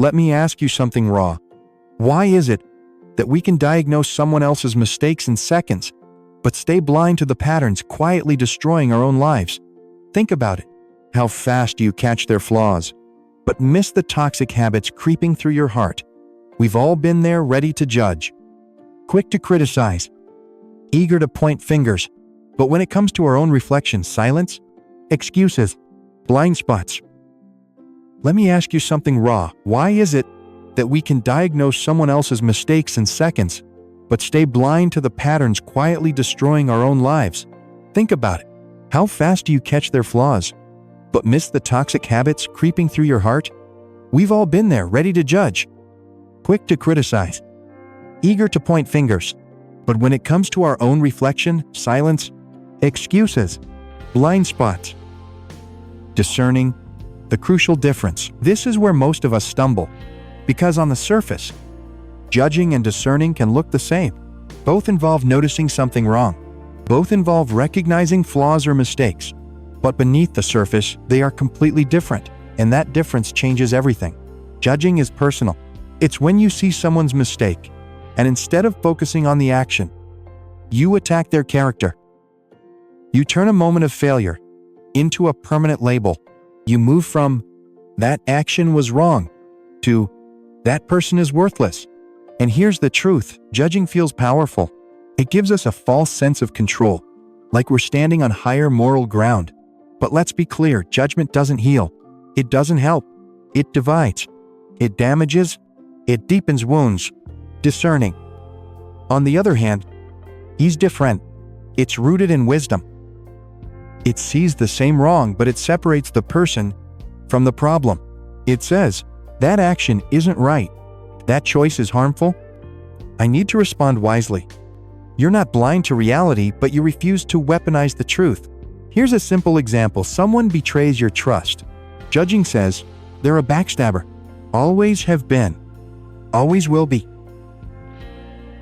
Let me ask you something raw. Why is it that we can diagnose someone else's mistakes in seconds, but stay blind to the patterns quietly destroying our own lives? Think about it. How fast do you catch their flaws, but miss the toxic habits creeping through your heart? We've all been there, ready to judge, quick to criticize, eager to point fingers. But when it comes to our own reflection, silence, excuses, blind spots. Let me ask you something raw. Why is it that we can diagnose someone else's mistakes in seconds, but stay blind to the patterns quietly destroying our own lives? Think about it. How fast do you catch their flaws, but miss the toxic habits creeping through your heart? We've all been there, ready to judge, quick to criticize, eager to point fingers. But when it comes to our own reflection, silence, excuses, blind spots. Discerning, the crucial difference. This is where most of us stumble, because on the surface, judging and discerning can look the same. Both involve noticing something wrong. Both involve recognizing flaws or mistakes. But beneath the surface, they are completely different, and that difference changes everything. Judging is personal. It's when you see someone's mistake, and instead of focusing on the action, you attack their character. You turn a moment of failure into a permanent label. You move from, "that action was wrong," to, "that person is worthless." And here's the truth, judging feels powerful. It gives us a false sense of control, like we're standing on higher moral ground. But let's be clear, judgment doesn't heal. It doesn't help. It divides. It damages. It deepens wounds. Discerning, on the other hand, is different. It's rooted in wisdom. It sees the same wrong, but it separates the person from the problem. It says, "that action isn't right. That choice is harmful. I need to respond wisely." You're not blind to reality, but you refuse to weaponize the truth. Here's a simple example. Someone betrays your trust. Judging says, "they're a backstabber. Always have been. Always will be."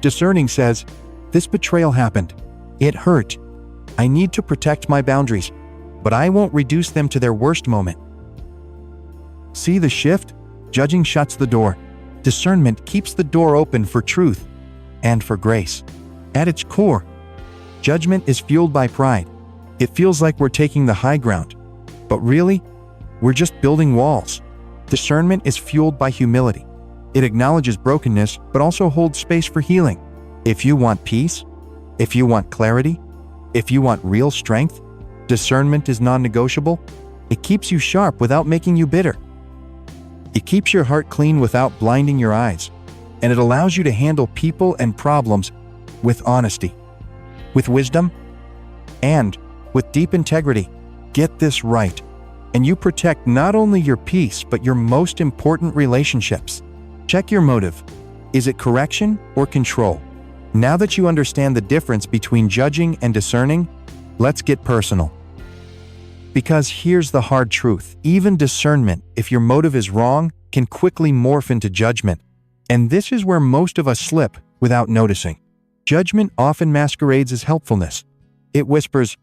Discerning says, "this betrayal happened. It hurt. I need to protect my boundaries, but I won't reduce them to their worst moment." See the shift? Judging shuts the door. Discernment keeps the door open for truth and for grace. At its core, judgment is fueled by pride. It feels like we're taking the high ground, but really, we're just building walls. Discernment is fueled by humility. It acknowledges brokenness, but also holds space for healing. If you want peace, if you want clarity, if you want real strength, discernment is non-negotiable. It keeps you sharp without making you bitter. It keeps your heart clean without blinding your eyes. And it allows you to handle people and problems with honesty, with wisdom, and with deep integrity. Get this right, and you protect not only your peace, but your most important relationships. Check your motive. Is it correction or control? Now that you understand the difference between judging and discerning, let's get personal. Because here's the hard truth. Even discernment, if your motive is wrong, can quickly morph into judgment. And this is where most of us slip without noticing. Judgment often masquerades as helpfulness. It whispers,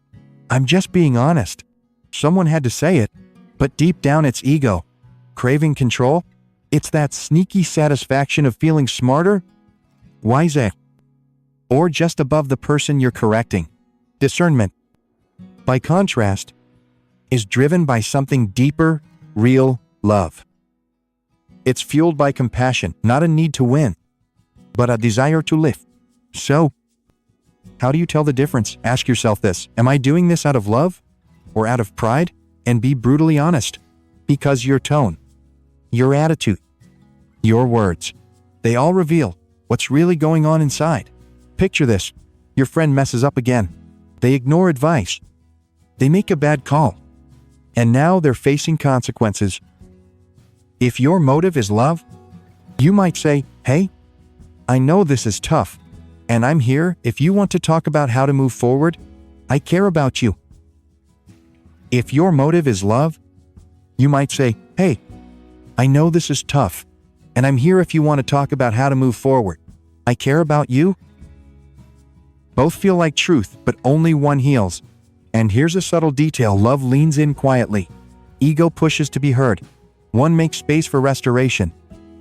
"I'm just being honest. Someone had to say it." But deep down it's ego, craving control. It's that sneaky satisfaction of feeling smarter, wiser, or just above the person you're correcting. Discernment, by contrast, is driven by something deeper, real love. It's fueled by compassion, not a need to win, but a desire to live. So, how do you tell the difference? Ask yourself this: am I doing this out of love or out of pride? And be brutally honest, because your tone, your attitude, your words, they all reveal what's really going on inside. Picture this: your friend messes up again. They ignore advice. They make a bad call. And now they're facing consequences. If your motive is love, you might say, "Hey, I know this is tough, and I'm here if you want to talk about how to move forward. I care about you." If your motive is love, you might say, "Hey, I know this is tough, and I'm here if you want to talk about how to move forward. I care about you." Both feel like truth, but only one heals. And here's a subtle detail: love leans in quietly. Ego pushes to be heard. One makes space for restoration.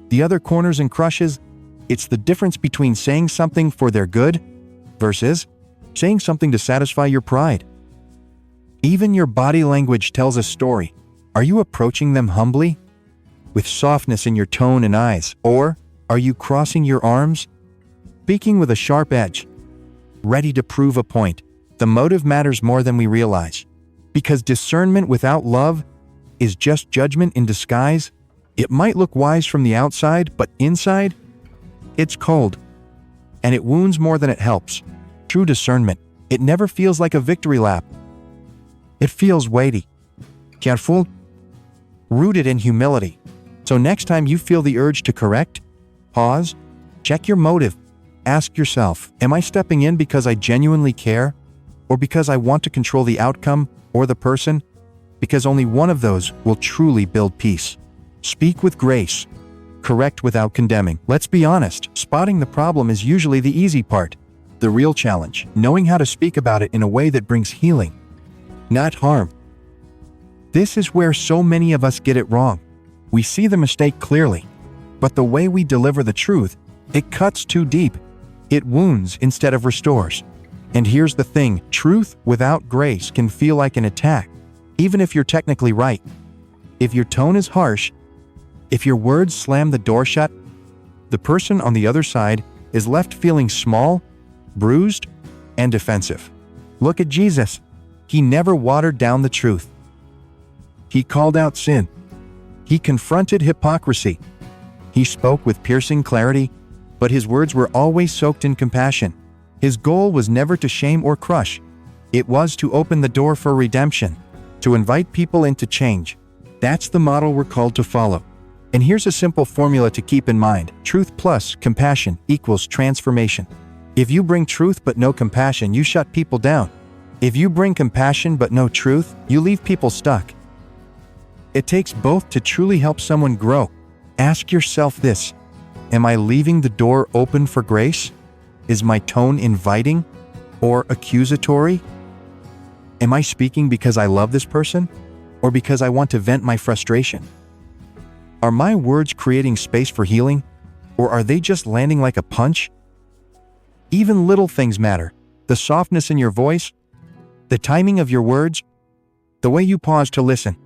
the other corners and crushes. It's the difference between saying something for their good versus saying something to satisfy your pride. Even your body language tells a story. Are you approaching them humbly, with softness in your tone and eyes, or are you crossing your arms, speaking with a sharp edge, ready to prove a point? The motive matters more than we realize, because discernment without love is just judgment in disguise. It might look wise from the outside, but inside, it's cold, and it wounds more than it helps. True discernment, it never feels like a victory lap. It feels weighty, careful, rooted in humility. So next time you feel the urge to correct, pause, check your motive. Ask yourself, am I stepping in because I genuinely care, or because I want to control the outcome or the person? Because only one of those will truly build peace. Speak with grace. Correct without condemning. Let's be honest, spotting the problem is usually the easy part. The real challenge, knowing how to speak about it in a way that brings healing, not harm. This is where so many of us get it wrong. We see the mistake clearly, but the way we deliver the truth, it cuts too deep. It wounds instead of restores. And here's the thing, truth without grace can feel like an attack, even if you're technically right. If your tone is harsh, if your words slam the door shut, the person on the other side is left feeling small, bruised, and defensive. Look at Jesus. He never watered down the truth. He called out sin. He confronted hypocrisy. He spoke with piercing clarity, but his words were always soaked in compassion. His goal was never to shame or crush. It was to open the door for redemption, to invite people into change. That's the model we're called to follow. And here's a simple formula to keep in mind. Truth plus compassion equals transformation. If you bring truth but no compassion, you shut people down. If you bring compassion but no truth, you leave people stuck. It takes both to truly help someone grow. Ask yourself this: am I leaving the door open for grace? Is my tone inviting or accusatory? Am I speaking because I love this person or because I want to vent my frustration? Are my words creating space for healing, or are they just landing like a punch? Even little things matter. The softness in your voice, the timing of your words, the way you pause to listen,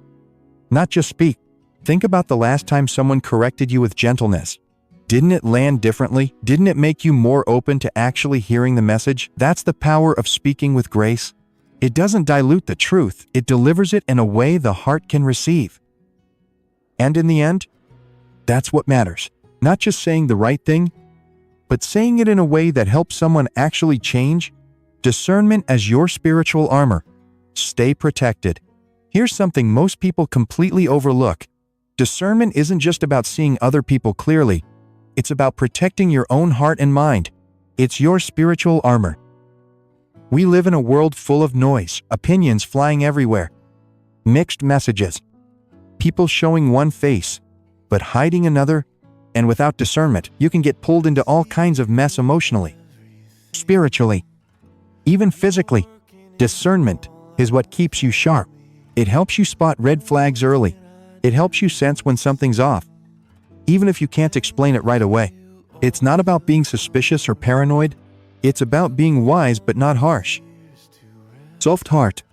not just speak. Think about the last time someone corrected you with gentleness. Didn't it land differently? Didn't it make you more open to actually hearing the message? That's the power of speaking with grace. It doesn't dilute the truth, it delivers it in a way the heart can receive. And in the end, that's what matters. Not just saying the right thing, but saying it in a way that helps someone actually change. Discernment as your spiritual armor. Stay protected. Here's something most people completely overlook. Discernment isn't just about seeing other people clearly. It's about protecting your own heart and mind. It's your spiritual armor. We live in a world full of noise, opinions flying everywhere, mixed messages, people showing one face, but hiding another, and without discernment, you can get pulled into all kinds of mess emotionally, spiritually, even physically. Discernment is what keeps you sharp. It helps you spot red flags early. It helps you sense when something's off, even if you can't explain it right away. It's not about being suspicious or paranoid. It's about being wise but not harsh. Soft heart,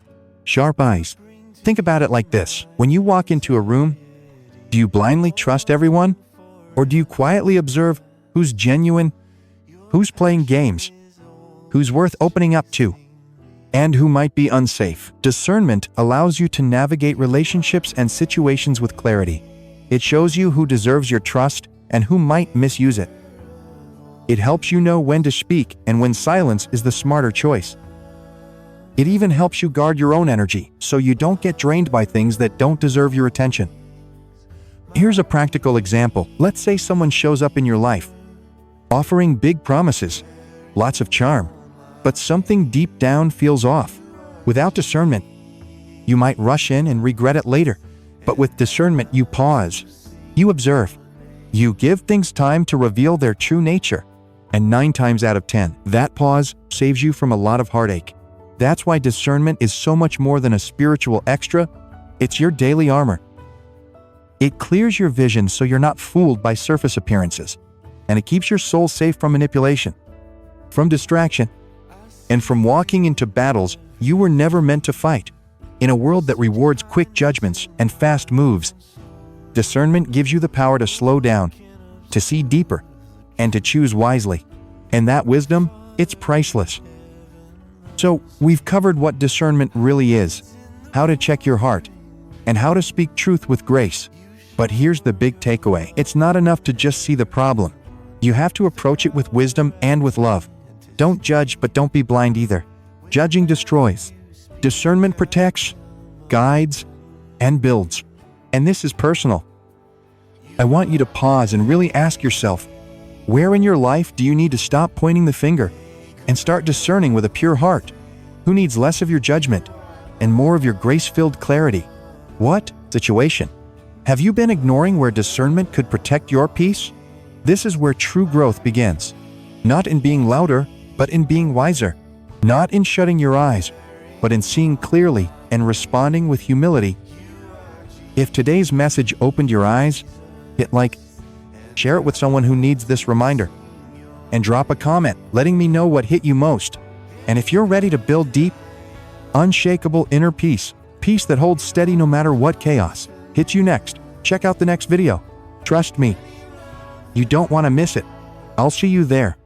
sharp eyes. Think about it like this. When you walk into a room, do you blindly trust everyone? Or do you quietly observe who's genuine, who's playing games, who's worth opening up to, and who might be unsafe? Discernment allows you to navigate relationships and situations with clarity. It shows you who deserves your trust and who might misuse it. It helps you know when to speak and when silence is the smarter choice. It even helps you guard your own energy so you don't get drained by things that don't deserve your attention. Here's a practical example. Let's say someone shows up in your life, offering big promises, lots of charm, but something deep down feels off. Without discernment, you might rush in and regret it later. But with discernment, you pause, you observe, you give things time to reveal their true nature. And 9 times out of 10, that pause saves you from a lot of heartache. That's why discernment is so much more than a spiritual extra. It's your daily armor. It clears your vision so you're not fooled by surface appearances, and it keeps your soul safe from manipulation, from distraction, and from walking into battles you were never meant to fight. In a world that rewards quick judgments and fast moves, discernment gives you the power to slow down, to see deeper, and to choose wisely. And that wisdom, it's priceless. So, we've covered what discernment really is, how to check your heart, and how to speak truth with grace. But here's the big takeaway. It's not enough to just see the problem. You have to approach it with wisdom and with love. Don't judge, but don't be blind either. Judging destroys. Discernment protects, guides, and builds. And this is personal. I want you to pause and really ask yourself, where in your life do you need to stop pointing the finger and start discerning with a pure heart? Who needs less of your judgment and more of your grace-filled clarity? What situation have you been ignoring where discernment could protect your peace? This is where true growth begins. Not in being louder, but in being wiser. Not in shutting your eyes, but in seeing clearly and responding with humility. If today's message opened your eyes, hit like, share it with someone who needs this reminder, and drop a comment letting me know what hit you most. And if you're ready to build deep, unshakable inner peace, peace that holds steady no matter what chaos hits you next, check out the next video. Trust me, you don't want to miss it. I'll see you there.